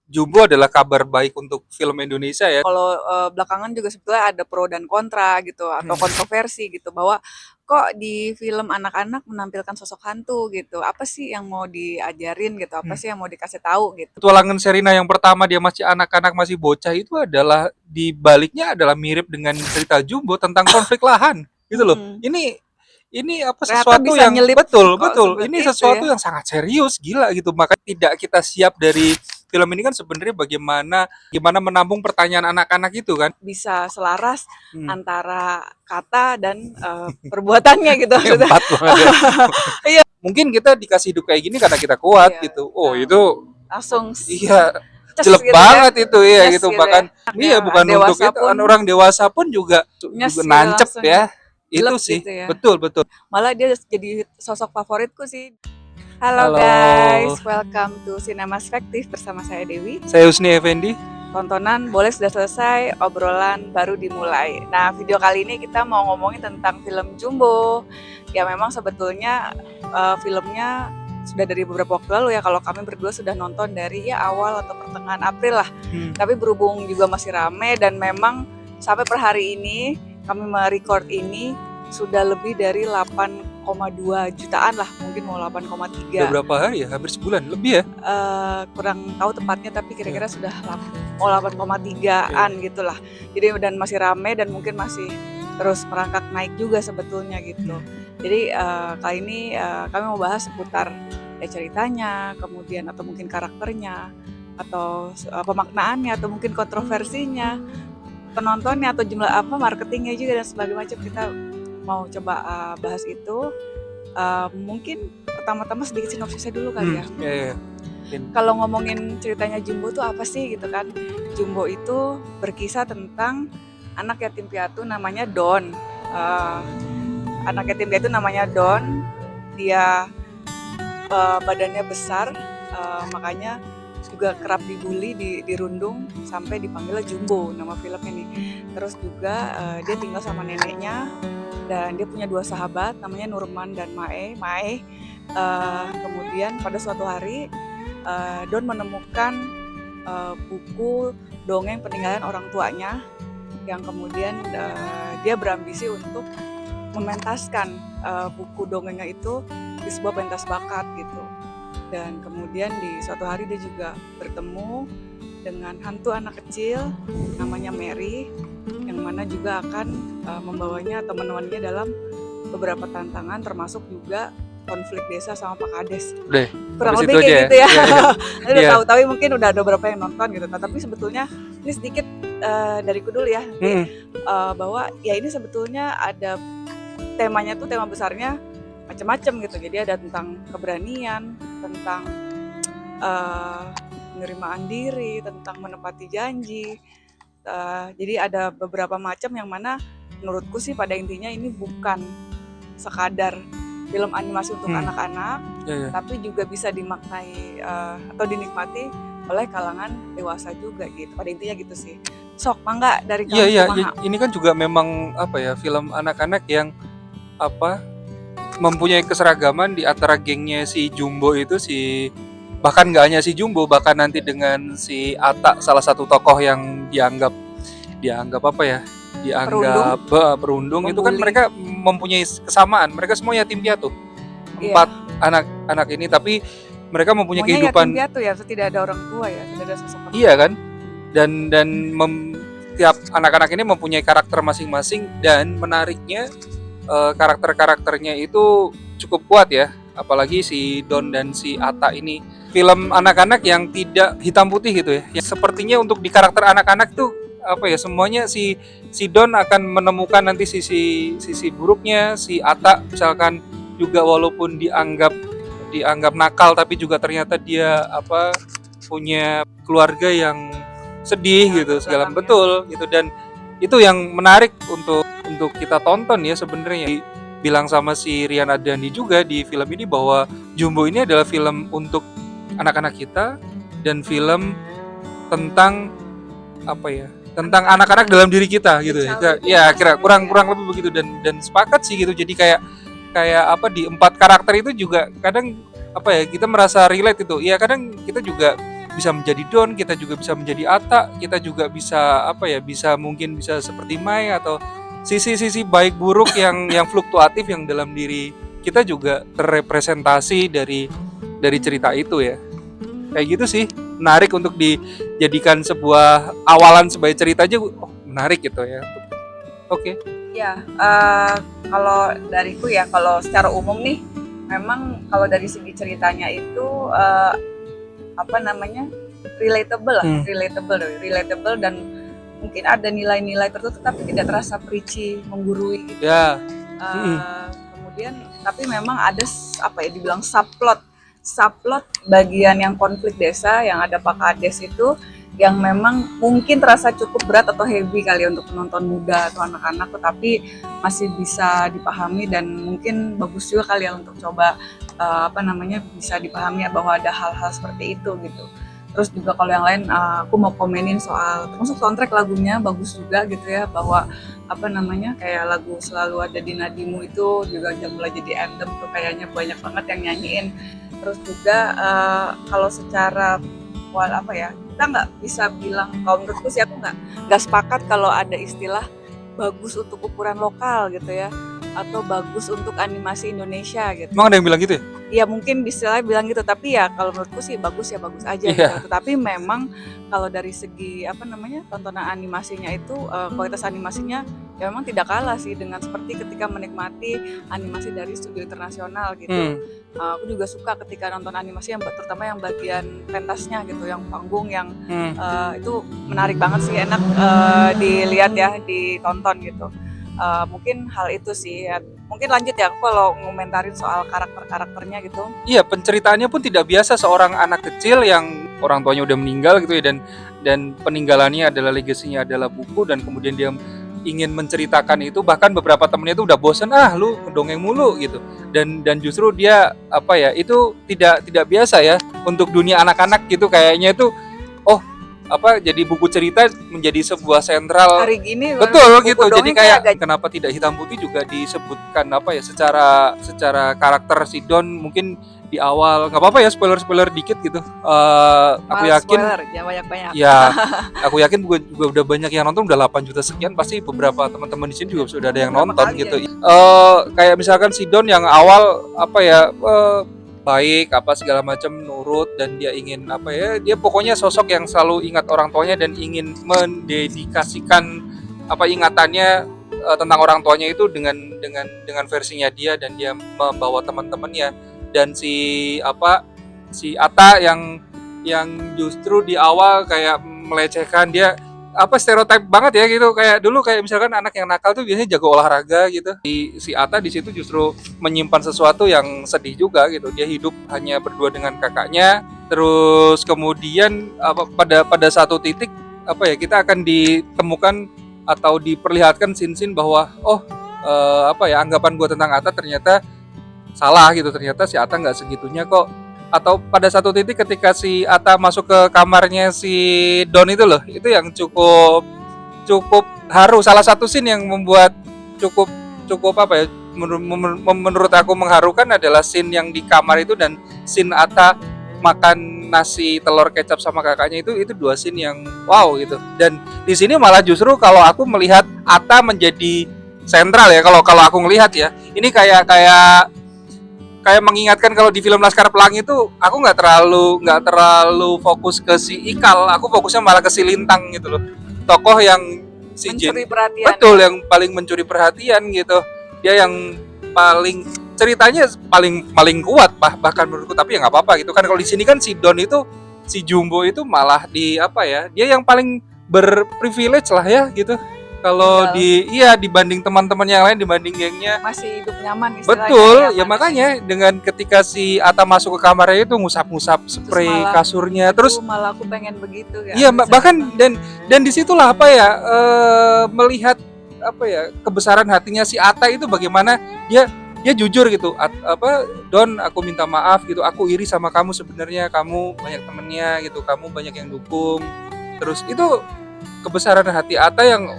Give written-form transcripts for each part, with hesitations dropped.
Jumbo adalah kabar baik untuk film Indonesia ya. Kalau belakangan juga sebetulnya ada pro dan kontra gitu atau Hmm. kontroversi gitu bahwa kok di film anak-anak menampilkan sosok hantu gitu. Apa sih yang mau diajarin gitu? Apa Hmm. sih yang mau dikasih tahu gitu? Petualangan Sherina yang pertama dia masih anak-anak masih bocah itu adalah di baliknya adalah mirip dengan cerita Jumbo tentang konflik lahan gitu loh. Mm-mm. Ini apa Ternyata sesuatu bisa yang nyelip betul kok betul seperti ini itu sesuatu ya. yang sangat serius gila gitu. Maka tidak kita siap dari film ini kan sebenarnya gimana menampung pertanyaan anak-anak itu kan. Bisa selaras Hmm. antara kata dan perbuatannya gitu maksudnya. Hebat banget ya. Iya, Mungkin kita dikasih hidup kayak gini karena kita kuat iya. gitu. Oh itu Langsung iya ces jelek gitu ya. banget itu ya Nyes gitu gitu ya. bahkan iya Orang bukan untuk dewasa itu pun orang dewasa pun juga nyes gitu nancep langsung ya itu jelek sih gitu ya. betul betul. Malah dia jadi sosok favoritku sih. Halo Halo, guys, welcome to Cinema Perspective bersama saya Dewi. saya Husni Effendi. Tontonan boleh sudah selesai, obrolan baru dimulai. Nah, video kali ini kita mau ngomongin tentang film Jumbo. Ya memang sebetulnya filmnya sudah dari beberapa waktu lalu ya, kalau kami berdua sudah nonton dari ya awal atau pertengahan April lah. Tapi berhubung juga masih rame dan memang sampai per hari ini kami merecord ini sudah lebih dari 8,2 jutaan lah, mungkin mau Udah 8,3. berapa hari ya? Hampir sebulan lebih ya? Kurang tahu tepatnya tapi Ya. kira-kira sudah mau 8,3-an gitulah. Jadi dan masih rame dan mungkin masih terus merangkak naik juga sebetulnya gitu. Jadi kali ini kami mau bahas seputar ya ceritanya, kemudian atau mungkin karakternya, atau pemaknaannya, atau mungkin kontroversinya, penontonnya atau jumlah apa marketingnya juga dan sebagainya macam. Kita mau coba bahas itu. Mungkin pertama-tama sedikit sinopsisnya dulu kali ya. Ya, ya. Kalau ngomongin ceritanya Jumbo tuh apa sih gitu kan? Jumbo itu berkisah tentang anak yatim piatu namanya Don. Anak yatim piatu namanya Don. Dia badannya besar, makanya juga kerap dibully, dirundung sampai dipanggilnya Jumbo nama film ini. Terus juga dia tinggal sama neneknya dan dia punya 2 sahabat namanya Nurman dan Mae. Kemudian pada suatu hari Don menemukan buku dongeng peninggalan orang tuanya yang kemudian dia berambisi untuk mementaskan buku dongengnya itu di sebuah pentas bakat gitu. Dan kemudian di suatu hari dia juga bertemu dengan hantu anak kecil namanya Mary yang mana juga akan membawanya atau menemaninya dalam beberapa tantangan termasuk juga konflik desa sama Pak Kades. Udah. Kurang Habis lebih itu kayak aja gitu ya. Iya, iya. Udah Iya. tahu, tapi mungkin udah ada beberapa yang nonton gitu. Nah, tapi sebetulnya ini sedikit dariku dulu ya. Bahwa ya ini sebetulnya ada temanya tuh tema besarnya macam-macam gitu. Jadi ada tentang keberanian, tentang penerimaan diri, tentang menepati janji. Jadi ada beberapa macam yang mana menurutku sih pada intinya ini bukan sekadar film animasi untuk anak-anak, Ya, ya. tapi juga bisa dimaknai atau dinikmati oleh kalangan dewasa juga gitu. Pada intinya gitu sih. Sok, mangga dari Iya, kamu iya, kumaha? ini kan juga memang apa ya, film anak-anak yang apa mempunyai keseragaman di antara gengnya si Jumbo itu bahkan nggak hanya si Jumbo bahkan nanti dengan si Ata salah satu tokoh yang dianggap apa ya dianggap perundung itu kan Pembuli. mereka mempunyai kesamaan, mereka semua yatim piatu Iya. 4 anak ini tapi mereka mempunyai Semuanya kehidupan yatim piatu ya, tidak ada orang tua ya, tidak ada sosok orang iya kan dan tiap anak-anak ini mempunyai karakter masing-masing dan menariknya karakter-karakternya itu cukup kuat ya, apalagi si Don dan si Ata ini. Film anak-anak yang tidak hitam putih gitu ya. Yang sepertinya untuk di karakter anak-anak tuh apa ya, semuanya si Don akan menemukan nanti sisi buruknya, si Ata misalkan juga walaupun dianggap nakal tapi juga ternyata dia punya keluarga yang sedih Ya, gitu segala belakangnya. betul gitu, dan itu yang menarik untuk kita tonton ya sebenarnya. Bilang sama si Rian Adani juga di film ini bahwa Jumbo ini adalah film untuk anak-anak kita dan film tentang apa ya, tentang anak-anak dalam diri kita gitu ya. Ya kira kurang lebih begitu, dan sepakat sih gitu. Jadi kayak apa di 4 karakter itu juga kadang apa ya kita merasa relate itu. Ya kadang kita juga bisa menjadi Don, kita juga bisa menjadi Atta, kita juga bisa apa ya, mungkin bisa seperti Mai, atau sisi-sisi baik buruk yang fluktuatif yang dalam diri kita juga terrepresentasi dari cerita itu ya. Kayak gitu sih, menarik untuk dijadikan sebuah awalan sebagai cerita aja, menarik gitu ya. Oke. Ya, kalau dariku ya, kalau secara umum nih, memang kalau dari segi ceritanya itu relatable lah, relatable dan mungkin ada nilai-nilai tertentu tapi tidak terasa preachy, menggurui gitu. Ya. Kemudian tapi memang ada dibilang subplot bagian yang konflik desa yang ada Pak Kades itu yang memang mungkin terasa cukup berat atau heavy kali untuk penonton muda atau anak-anak, tetapi masih bisa dipahami dan mungkin bagus juga kali ya untuk coba bisa dipahami ya bahwa ada hal-hal seperti itu gitu. Terus juga kalau yang lain aku mau komenin soal termasuk soundtrack lagunya bagus juga gitu ya, bahwa kayak lagu Selalu Ada di Nadimu itu juga mulai jadi anthem tuh, kayaknya banyak banget yang nyanyiin. Terus juga kalau secara kita nggak bisa bilang, kalau menurutku sih aku nggak sepakat kalau ada istilah bagus untuk ukuran lokal gitu ya, atau bagus untuk animasi Indonesia gitu. Emang ada yang bilang gitu ya? Ya mungkin bisa bilang gitu, tapi ya kalau menurutku sih bagus aja gitu. Tapi memang kalau dari segi tontonan animasinya itu kualitas animasinya ya memang tidak kalah sih dengan seperti ketika menikmati animasi dari studio internasional gitu. Aku juga suka ketika nonton animasi yang terutama yang bagian pentasnya gitu, yang panggung yang itu menarik banget sih, enak dilihat ya, ditonton gitu. Mungkin hal itu sih ya. Mungkin lanjut ya aku kalau ngomentarin soal karakternya gitu. Iya, penceritaannya pun tidak biasa, seorang anak kecil yang orang tuanya udah meninggal gitu ya, dan peninggalannya adalah legasinya adalah buku, dan kemudian dia ingin menceritakan itu, bahkan beberapa temennya itu udah bosen, lu ngedongeng mulu gitu, dan justru dia itu tidak biasa ya untuk dunia anak-anak gitu, kayaknya itu jadi buku cerita menjadi sebuah sentral hari gini. Betul gitu. Jadi kayak kenapa tidak hitam putih juga disebutkan secara karakter si Don, mungkin di awal, nggak apa-apa ya spoiler dikit gitu. Aku yakin spoiler, jangan banyak-banyak. Ya, aku yakin juga udah banyak yang nonton, udah 8 juta sekian, pasti beberapa teman-teman di sini juga sudah ada yang nonton gitu. Kayak misalkan si Don yang awal baik segala macam, nurut, dan dia ingin dia pokoknya sosok yang selalu ingat orang tuanya dan ingin mendedikasikan ingatannya tentang orang tuanya itu dengan versinya dia, dan dia membawa teman-temannya. Dan si Atta yang justru di awal kayak melecehkan, dia stereotip banget ya gitu, kayak dulu kayak misalkan anak yang nakal tuh biasanya jago olahraga gitu. Si Atta di situ justru menyimpan sesuatu yang sedih juga gitu. Dia hidup hanya berdua dengan kakaknya. Terus kemudian pada satu titik kita akan ditemukan atau diperlihatkan scene bahwa anggapan gue tentang Atta ternyata salah gitu. Ternyata si Atta nggak segitunya kok. Atau pada satu titik ketika si Atta masuk ke kamarnya si Don itu loh, itu yang cukup haru. Salah satu scene yang membuat cukup menurut aku mengharukan adalah scene yang di kamar itu, dan scene Atta makan nasi telur kecap sama kakaknya itu dua scene yang wow gitu. Dan di sini malah justru kalau aku melihat Atta menjadi sentral ya, kalau aku ngelihat ya, ini kayak mengingatkan kalau di film Laskar Pelangi itu aku nggak terlalu fokus ke si Ikal, aku fokusnya malah ke si Lintang gitu loh, tokoh yang si mencuri perhatian. Betul, yang paling mencuri perhatian gitu. Dia yang paling ceritanya paling kuat bahkan menurutku, tapi ya nggak apa-apa gitu kan. Kalau di sini kan si Don itu, si Jumbo itu malah dia yang paling berprivilege lah ya gitu. Kalau dibanding teman-teman yang lain, dibanding gengnya, masih hidup nyaman istilahnya. Betul, ya makanya dengan ketika si Atta masuk ke kamarnya itu ngusap-ngusap spray kasurnya, terus malah aku pengen begitu ya. Iya, bahkan dan disitulah melihat kebesaran hatinya si Atta itu, bagaimana dia jujur gitu. Don, aku minta maaf gitu, aku iri sama kamu, sebenarnya kamu banyak temennya gitu, kamu banyak yang dukung. Terus itu kebesaran hati Atta yang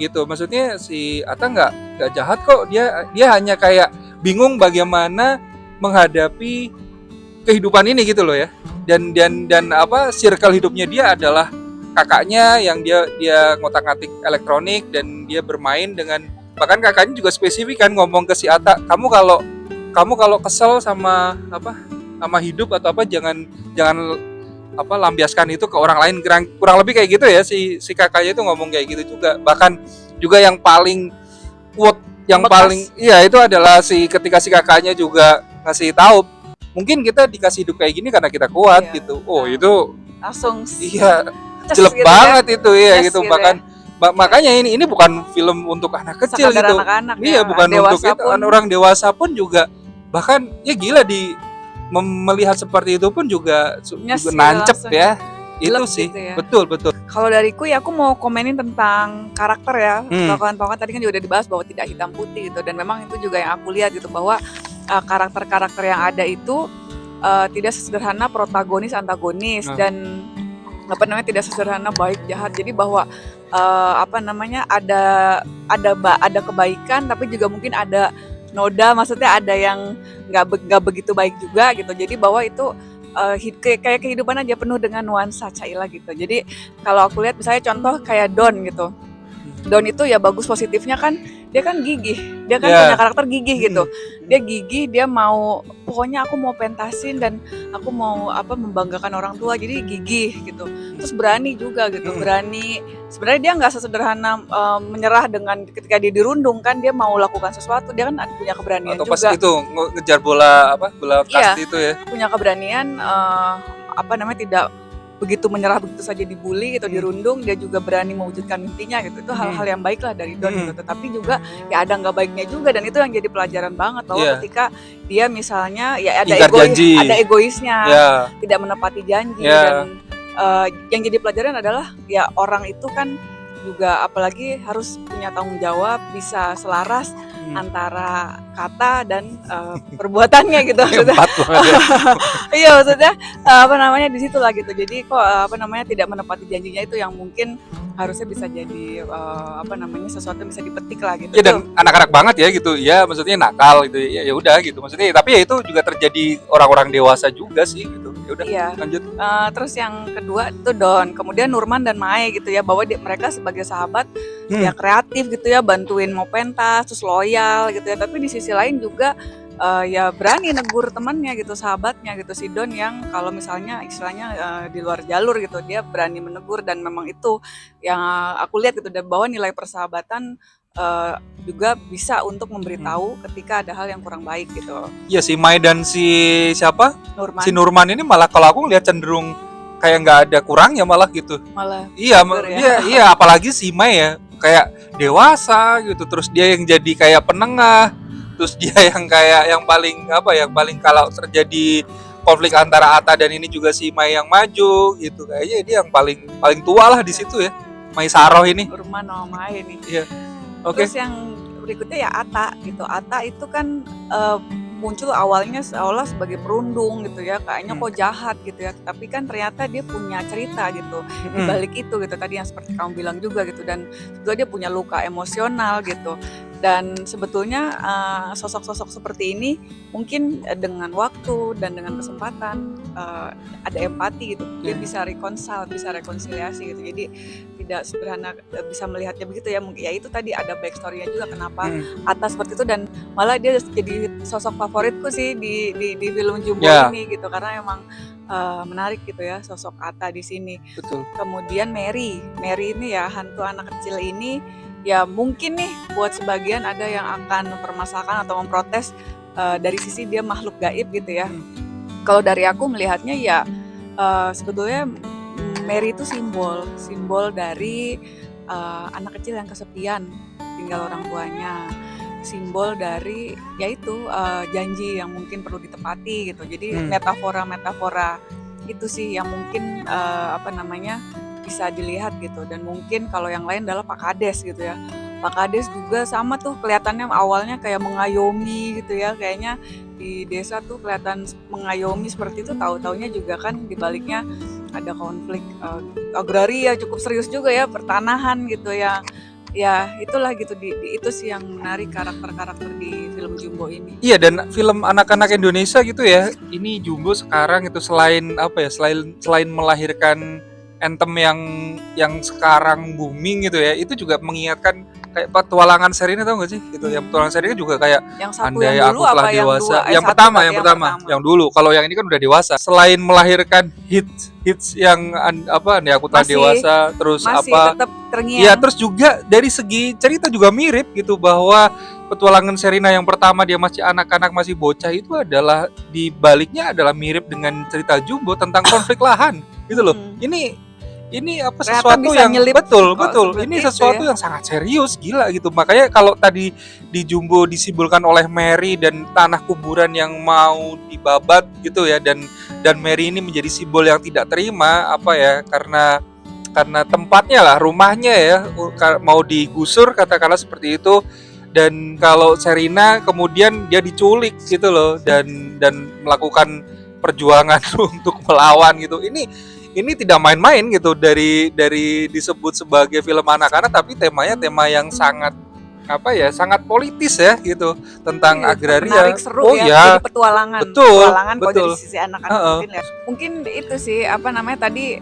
gitu, maksudnya si Atta nggak jahat kok, dia hanya kayak bingung bagaimana menghadapi kehidupan ini gitu loh ya. dan apa circle hidupnya dia adalah kakaknya yang dia ngotak-ngatik elektronik dan dia bermain dengan, bahkan kakaknya juga spesifik kan ngomong ke si Ata, kamu kalau kesel sama apa sama hidup atau apa jangan jangan apa lampiaskan itu ke orang lain, kurang lebih kayak gitu ya, si kakaknya itu ngomong kayak gitu juga. Bahkan juga yang paling quote yang Bekas. paling iya itu adalah ketika si kakaknya juga ngasih tahu, mungkin kita dikasih hidup kayak gini karena kita kuat Iya. gitu. Oh itu Langsung iya ces jelek gitu banget itu ya Yes gitu. gitu Bahkan makanya ini bukan film untuk anak kecil Sekadar gitu. anak-anak Iya, ya, bukan dewasa untuk itu, pun. orang dewasa pun juga bahkan ya gila melihat seperti itu pun juga Nyes juga gitu nancep langsung. ya. Itu Jelek sih. gitu ya. Betul. Kalau dariku ya aku mau komenin tentang karakter ya. Kawan-kawan tadi kan juga udah dibahas bahwa tidak hitam putih gitu, dan memang itu juga yang aku lihat gitu bahwa karakter-karakter yang ada itu tidak sesederhana protagonis antagonis dan tidak sesederhana baik jahat. Jadi bahwa ada kebaikan tapi juga mungkin ada noda, maksudnya ada yang nggak begitu baik juga gitu. Jadi bahwa itu kayak kehidupan aja penuh dengan nuansa Caila gitu. Jadi kalau aku lihat misalnya contoh kayak Don gitu. Don itu ya bagus positifnya kan dia kan gigih, dia kan punya karakter gigih gitu. Dia gigih, dia mau pokoknya aku mau pentasin dan aku mau membanggakan orang tua, jadi gigih gitu. Terus berani juga gitu, berani. Sebenarnya dia nggak sesederhana menyerah dengan ketika dia dirundung kan, dia mau lakukan sesuatu, dia kan punya keberanian atau juga. pas itu ngejar bola kasti itu ya. Punya keberanian tidak begitu menyerah begitu saja dibully gitu, dirundung, dia juga berani mewujudkan mimpinya gitu. Itu hal-hal yang baik lah dari Don gitu. Tetapi juga ya ada nggak baiknya juga, dan itu yang jadi pelajaran banget bahwa ketika dia misalnya ya ada egoisnya, tidak menepati janji dan yang jadi pelajaran adalah ya orang itu kan juga apalagi harus punya tanggung jawab, bisa selaras antara kata dan perbuatannya gitu maksudnya. Iya maksudnya di situ lah gitu. Jadi kok tidak menepati janjinya itu yang mungkin harusnya bisa jadi sesuatu yang bisa dipetik lah gitu. Ya dan anak-anak banget ya gitu. Ya maksudnya nakal gitu. Ya udah gitu. Maksudnya tapi ya itu juga terjadi orang-orang dewasa juga sih gitu. Ya udah lanjut. Terus yang kedua itu Don, kemudian Nurman dan Mae gitu ya, bahwa mereka sebagai sahabat ya kreatif gitu ya, bantuin mau pentas, terus loyal gitu ya. Tapi di sisi lain juga ya berani negur temannya gitu, sahabatnya gitu, si Don yang kalau misalnya istilahnya di luar jalur gitu, dia berani menegur. Dan memang itu yang aku lihat gitu, dan bahwa nilai persahabatan juga bisa untuk memberitahu ketika ada hal yang kurang baik gitu. Iya, si Mai dan si siapa? Nurman. Si Nurman ini malah kalau aku lihat cenderung kayak nggak ada kurangnya malah gitu. Malah. Iya, apalagi si Mai ya kayak dewasa gitu, terus dia yang jadi kayak penengah, terus dia yang kayak yang paling kalau terjadi konflik antara Atta dan ini juga si Mai yang maju gitu, kayaknya dia yang paling tua lah di situ ya, Mai Saroh ini. Nurman sama Mai ini. Iya. Oke. Terus yang berikutnya ya Atta gitu. Atta itu kan muncul awalnya seolah sebagai perundung gitu ya, kayaknya kok jahat gitu ya, tapi kan ternyata dia punya cerita gitu di balik itu gitu, tadi yang seperti kamu bilang juga gitu, dan sebetulnya dia punya luka emosional gitu. Dan sebetulnya sosok-sosok seperti ini mungkin dengan waktu dan dengan kesempatan ada empati gitu, dia bisa rekonsiliasi gitu. Jadi tidak sederhana bisa melihatnya begitu ya, mungkin ya itu tadi ada backstory-nya juga kenapa Atta seperti itu, dan malah dia jadi sosok favoritku sih di film Jumbo ini gitu, karena emang menarik gitu ya sosok Atta di sini. Betul. Kemudian Mary ini ya hantu anak kecil ini ya mungkin nih buat sebagian ada yang akan mempermasalahkan atau memprotes dari sisi dia makhluk gaib gitu ya. Kalau dari aku melihatnya ya sebetulnya Mary itu simbol dari anak kecil yang kesepian tinggal orang tuanya, simbol dari yaitu janji yang mungkin perlu ditepati gitu. Jadi metafora itu sih yang mungkin bisa dilihat gitu. Dan mungkin kalau yang lain adalah Pak Kades gitu ya. Pak Kades juga sama tuh kelihatannya awalnya kayak mengayomi gitu ya, kayaknya di desa tuh kelihatan mengayomi seperti itu, tahu-taunya juga kan di baliknya ada konflik agraria cukup serius juga ya, pertanahan gitu ya, ya itulah gitu itu sih yang menarik karakter-karakter di film Jumbo ini. Iya, dan film anak-anak Indonesia gitu ya. Ini Jumbo sekarang itu selain apa ya? Selain melahirkan anthem yang sekarang booming gitu ya. Itu juga mengingatkan kayak petualangan Sherina, tau gak sih? Gitu. Yang petualangan Sherina juga kayak Yang satu andai yang aku dulu telah apa yang dewasa. dua? Yang Satu pertama, berarti yang yang pertama, pertama. yang dulu. Kalau yang ini kan udah dewasa. Selain melahirkan hits yang andai aku telah Masih dewasa, terus masih apa? tetap Iya, terngiang. terus juga dari segi cerita juga mirip gitu, bahwa petualangan Sherina yang pertama dia masih anak-anak, masih bocah, itu adalah di baliknya adalah mirip dengan cerita Jumbo tentang konflik lahan gitu loh. Mm-mm. Ini apa, Ternyata sesuatu bisa yang nyelip betul kok betul. seperti Ini itu sesuatu ya. yang sangat serius, gila gitu. Makanya kalau tadi di Jumbo disimbolkan oleh Mary dan tanah kuburan yang mau dibabat gitu ya, dan Mary ini menjadi simbol yang tidak terima apa ya, karena tempatnya lah, rumahnya ya mau digusur katakanlah seperti itu. Dan kalau Sherina kemudian dia diculik gitu loh, dan melakukan perjuangan untuk melawan gitu. Ini tidak main-main gitu, dari disebut sebagai film anak-anak tapi temanya tema yang sangat apa ya, sangat politis ya gitu, tentang Iya, tetap agraria. menarik, seru Oh ya. Jadi ya, betul, petualangan kalau dari betul. sisi anak-anak Heeh. mungkin ya. Mungkin itu sih apa namanya tadi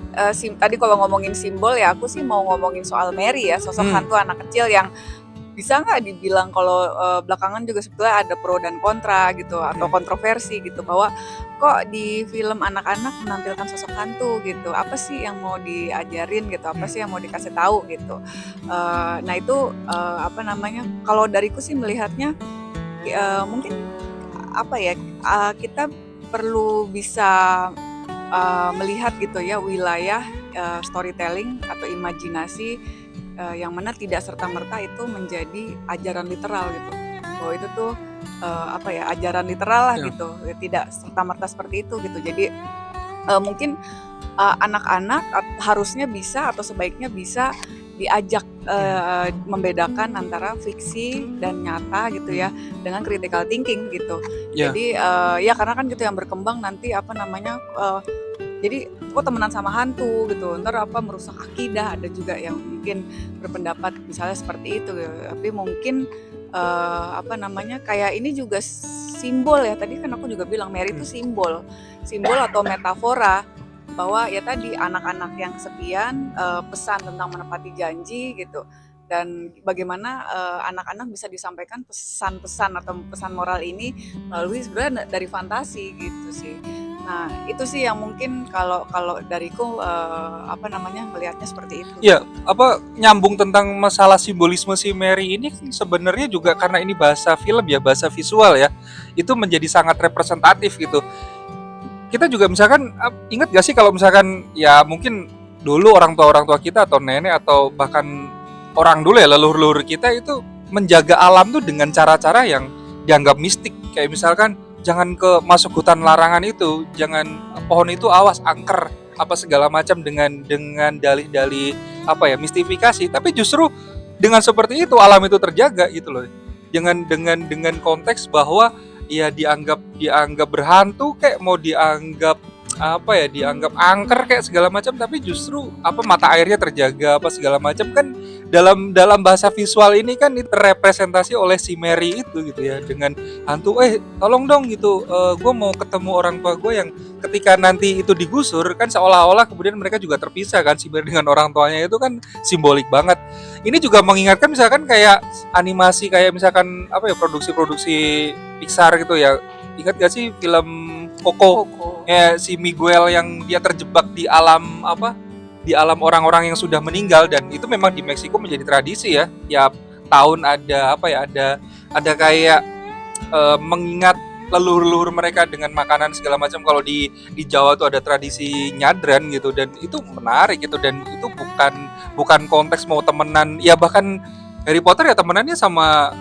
tadi kalau ngomongin simbol ya aku sih mau ngomongin soal Mary ya, sosok Hmm. hantu anak kecil yang bisa nggak dibilang kalau belakangan juga sebetulnya ada pro dan kontra gitu atau kontroversi gitu bahwa kok di film anak-anak menampilkan sosok hantu gitu, apa sih yang mau diajarin gitu, apa sih yang mau dikasih tahu gitu. Nah itu apa namanya, kalau dariku sih melihatnya mungkin apa ya, kita perlu bisa melihat gitu ya wilayah storytelling atau imajinasi yang mana tidak serta-merta itu menjadi ajaran literal gitu. Bahwa itu tuh apa ya, ajaran literal lah Ya. gitu. Ya, tidak serta-merta seperti itu gitu. Jadi mungkin anak-anak harusnya bisa atau sebaiknya bisa diajak membedakan antara fiksi dan nyata gitu ya, dengan critical thinking gitu. Ya. Jadi ya karena kan gitu yang berkembang nanti apa namanya jadi kok temenan sama hantu gitu, ntar apa merusak akidah. Ada juga yang mungkin berpendapat misalnya seperti itu gitu. Tapi mungkin apa namanya kayak ini juga simbol ya, tadi kan aku juga bilang Mary itu simbol atau metafora bahwa ya tadi anak-anak yang kesepian, pesan tentang menepati janji gitu, dan bagaimana anak-anak bisa disampaikan pesan-pesan atau pesan moral ini melalui sebenarnya dari fantasi gitu sih. Nah itu sih yang mungkin kalau dariku apa namanya melihatnya seperti itu. Ya, apa nyambung tentang masalah simbolisme si Mary ini kan sebenarnya juga karena ini bahasa film ya, bahasa visual ya, itu menjadi sangat representatif gitu. Kita juga misalkan ingat gak sih kalau misalkan ya mungkin dulu orang tua kita atau nenek atau bahkan orang dulu ya, leluhur kita itu menjaga alam tuh dengan cara-cara yang dianggap mistik. Kayak misalkan jangan masuk hutan larangan itu, jangan pohon itu awas angker apa segala macam, dengan dalih-dalih apa ya, mistifikasi. Tapi justru dengan seperti itu alam itu terjaga gitu loh. Dengan konteks bahwa ya dianggap berhantu, kayak mau dianggap apa ya, dianggap angker kayak segala macam, tapi justru apa, mata airnya terjaga apa segala macam kan. Dalam bahasa visual ini kan itu terrepresentasi oleh si Mary itu gitu ya, dengan hantu tolong dong gitu, gue mau ketemu orang tua gue yang ketika nanti itu digusur kan seolah-olah kemudian mereka juga terpisah kan, si Mary dengan orang tuanya. Itu kan simbolik banget. Ini juga mengingatkan misalkan kayak animasi, kayak misalkan apa ya, produksi Pixar gitu ya. Ingat gak sih film Coco? Ya, si Miguel yang dia terjebak di alam apa, di alam orang-orang yang sudah meninggal. Dan itu memang di Meksiko menjadi tradisi ya, tiap tahun ada apa ya, ada kayak mengingat leluhur-leluhur mereka dengan makanan segala macam. Kalau di Jawa tuh ada tradisi nyadran gitu, dan itu menarik gitu. Dan itu bukan konteks mau temenan ya, bahkan Harry Potter ya temenannya sama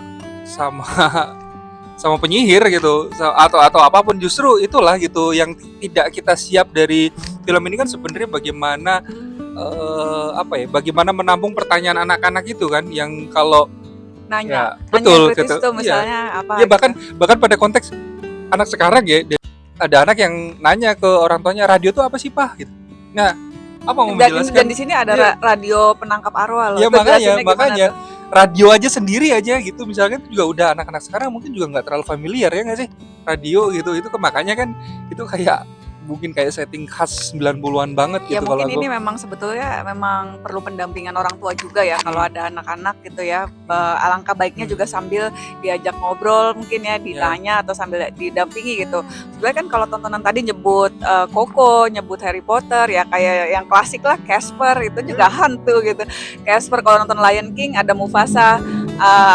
penyihir gitu, atau apapun. Justru itulah gitu yang tidak kita siap dari film ini kan sebenarnya, bagaimana apa ya, bagaimana menampung pertanyaan anak-anak itu kan, yang kalau Nanya betul kritis gitu. tuh misalnya apa Ya gitu. bahkan pada konteks anak sekarang ya, ada anak yang nanya ke orang tuanya, radio tuh apa sih Pak gitu. Nah, apa mau Dan menjelaskan? di sini ada radio penangkap arwah loh. Ya Itu jelasinnya gimana makanya tuh? radio aja sendiri aja gitu misalkan itu juga udah anak-anak sekarang mungkin juga nggak terlalu familiar ya nggak sih radio gitu itu makanya kan itu kayak mungkin kayak setting khas 90-an banget Ya gitu kalau mungkin aku. ini memang sebetulnya memang perlu pendampingan orang tua juga ya kalau ada anak-anak gitu ya. Alangkah baiknya juga sambil diajak ngobrol mungkin ya, ditanya atau sambil didampingi gitu. Sebenarnya kan kalau tontonan tadi nyebut Coco, nyebut Harry Potter ya kayak yang klasik lah Casper itu juga hantu gitu. Casper kalau nonton Lion King ada Mufasa,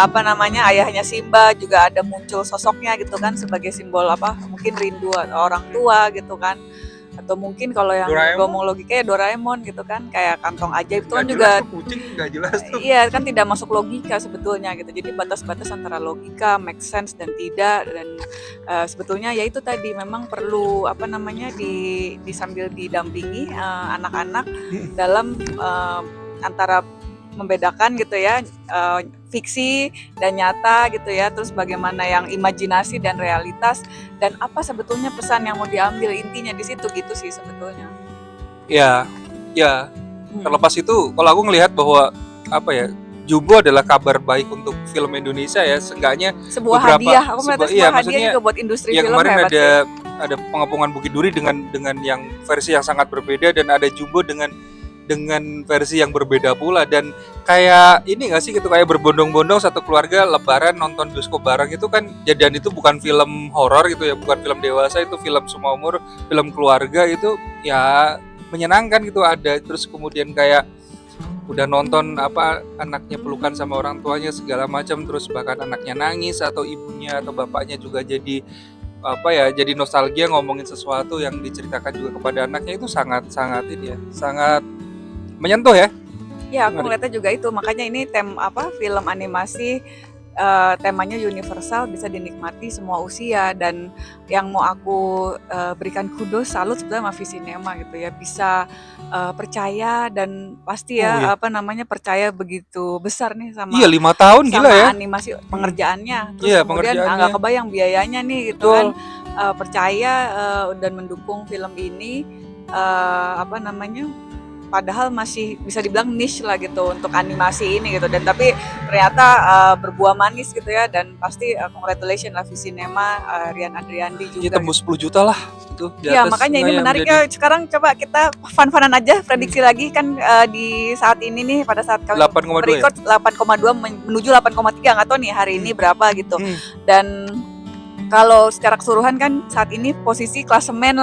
apa namanya ayahnya Simba juga ada muncul sosoknya gitu kan sebagai simbol apa mungkin rindu orang tua gitu kan. Atau mungkin kalau yang Doraemon? ngomong logika ya Doraemon gitu kan kayak kantong ajaib itu kan Nggak juga jelas tuh, kucing nggak jelas tuh. iya kan tidak masuk logika sebetulnya gitu. Jadi batas-batas antara logika, make sense dan tidak dan sebetulnya ya itu tadi memang perlu apa namanya sambil didampingi anak-anak dalam antara membedakan gitu ya fiksi dan nyata gitu ya, terus bagaimana yang imajinasi dan realitas dan apa sebetulnya pesan yang mau diambil intinya di situ gitu sih sebetulnya. Ya terlepas itu kalau aku ngelihat bahwa apa ya Jumbo adalah kabar baik untuk film Indonesia ya seenggaknya Sebuah beberapa hadiah, aku melihatnya sebuah hadiah maksudnya juga buat industri ya film kemarin hebat sih. ada Pengepungan Bukit Duri dengan yang versi yang sangat berbeda dan ada Jumbo dengan versi yang berbeda pula dan kayak ini nggak sih gitu kayak berbondong-bondong satu keluarga lebaran nonton bioskop bareng itu kan dan itu bukan film horor gitu ya bukan film dewasa itu film semua umur film keluarga itu ya menyenangkan gitu ada terus kemudian kayak udah nonton apa anaknya pelukan sama orang tuanya segala macam terus bahkan anaknya nangis atau ibunya atau bapaknya juga jadi apa ya jadi nostalgia ngomongin sesuatu yang diceritakan juga kepada anaknya itu sangat ini ya sangat menyentuh ya. Ya aku ngeliatnya juga itu makanya ini film animasi temanya universal bisa dinikmati semua usia dan yang mau aku berikan kudos salut sebenarnya sama Visinema gitu ya bisa percaya dan pasti ya apa namanya percaya begitu besar nih sama Iya 5 tahun sama gila ya animasi pengerjaannya terus iya, kemudian nggak kebayang biayanya nih gitu kan percaya dan mendukung film ini apa namanya padahal masih bisa dibilang niche lah gitu untuk animasi ini gitu dan tapi ternyata berbuah manis gitu ya dan pasti congratulations lah Visinema Rian Adriandi juga. Iya tembus 10 juta lah itu. Iya makanya ini menariknya sekarang coba kita fun-funan aja prediksi lagi kan di saat ini nih pada saat kami record 8,2 menuju 8,3 nggak tahu nih hari ini berapa gitu dan kalau secara keseluruhan kan saat ini posisi klasemen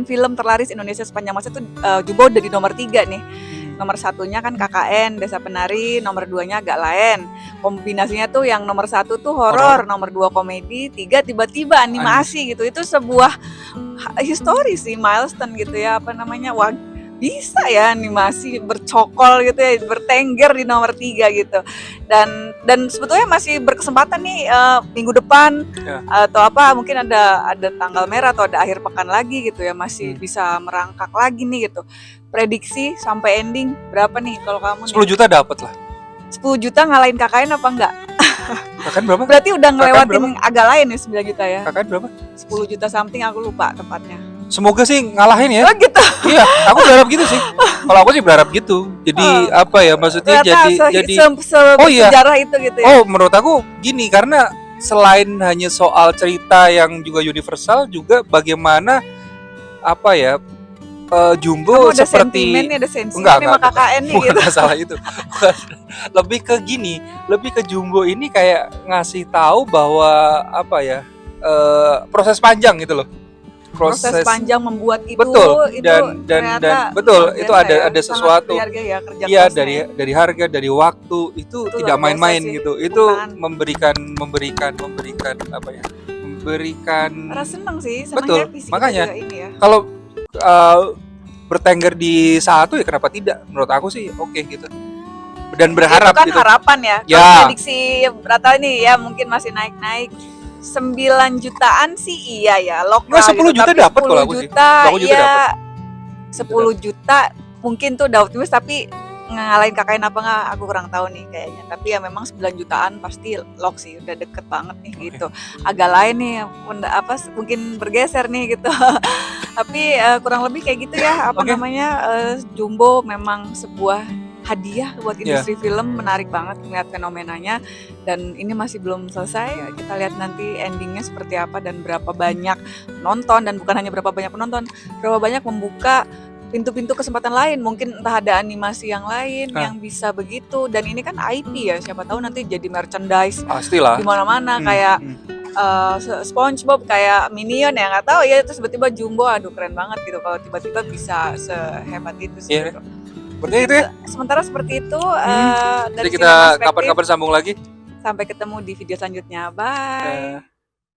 film terlaris Indonesia sepanjang masa itu Jumbo udah di nomor 3 nih. Nomor satunya kan KKN Desa Penari, nomor 2-nya agak lain. Kombinasinya tuh yang nomor 1 tuh horor, nomor 2 komedi, 3 tiba-tiba animasi gitu. Itu sebuah historis sih milestone gitu ya apa namanya wah bisa ya animasi bercokol gitu ya bertengger di nomor 3 gitu dan sebetulnya masih berkesempatan nih minggu depan atau apa mungkin ada tanggal merah atau ada akhir pekan lagi gitu ya masih bisa merangkak lagi nih gitu prediksi sampai ending berapa nih kalau kamu 10 juta dapat lah 10 juta ngalahin KKN apa enggak? KKN berapa? Berarti udah ngelewatin agak lain ya 9 juta ya KKN berapa? 10 juta something aku lupa tepatnya semoga sih ngalahin ya. Oh gitu. Iya, aku berharap gitu sih. Kalau aku sih berharap gitu. Jadi apa ya maksudnya jadi oh iya. Sejarah itu gitu ya. Oh, menurut aku gini karena selain hanya soal cerita yang juga universal juga bagaimana apa ya Jumbo ada seperti ada enggak KKN nih bukan gitu. Masalah itu. Lebih ke gini, lebih ke Jumbo ini kayak ngasih tahu bahwa apa ya proses panjang gitu loh. Proses panjang membuat itu betul itu dan betul itu ada sesuatu ya dari harga dari waktu itu tidak main-main gitu itu memberikan apa ya memberikan senang sih betul makanya ini ya. Kalau bertengger di satu ya kenapa tidak menurut aku sih oke gitu dan berharap itu kan gitu. Harapan ya. Prediksi rata nih ya mungkin masih naik 9 jutaan sih iya ya lokal 10 gitu. juta dapat kalau aku sih 10 juta ya 10 juta mungkin tuh udah optimis tapi ngalahin KKN apa nggak aku kurang tahu nih kayaknya tapi ya memang 9 jutaan pasti lock sih udah deket banget nih gitu agak lain nih mungkin bergeser nih gitu tapi kurang lebih kayak gitu ya namanya Jumbo memang sebuah hadiah buat industri film, menarik banget melihat fenomenanya. Dan ini masih belum selesai, kita lihat nanti endingnya seperti apa dan berapa banyak penonton, dan bukan hanya berapa banyak penonton, berapa banyak membuka pintu-pintu kesempatan lain, mungkin entah ada animasi yang lain yang bisa begitu. Dan ini kan IP ya, siapa tahu nanti jadi merchandise Pastilah. di mana-mana, kayak SpongeBob, kayak Minion ya, nggak tahu ya, terus tiba-tiba Jumbo, aduh keren banget gitu kalau tiba-tiba bisa sehebat itu sih. Iya. Berarti itu ya. Sementara seperti itu dari Jadi kita Cinemaspektif. kapan-kapan sambung lagi. Sampai ketemu di video selanjutnya. Bye.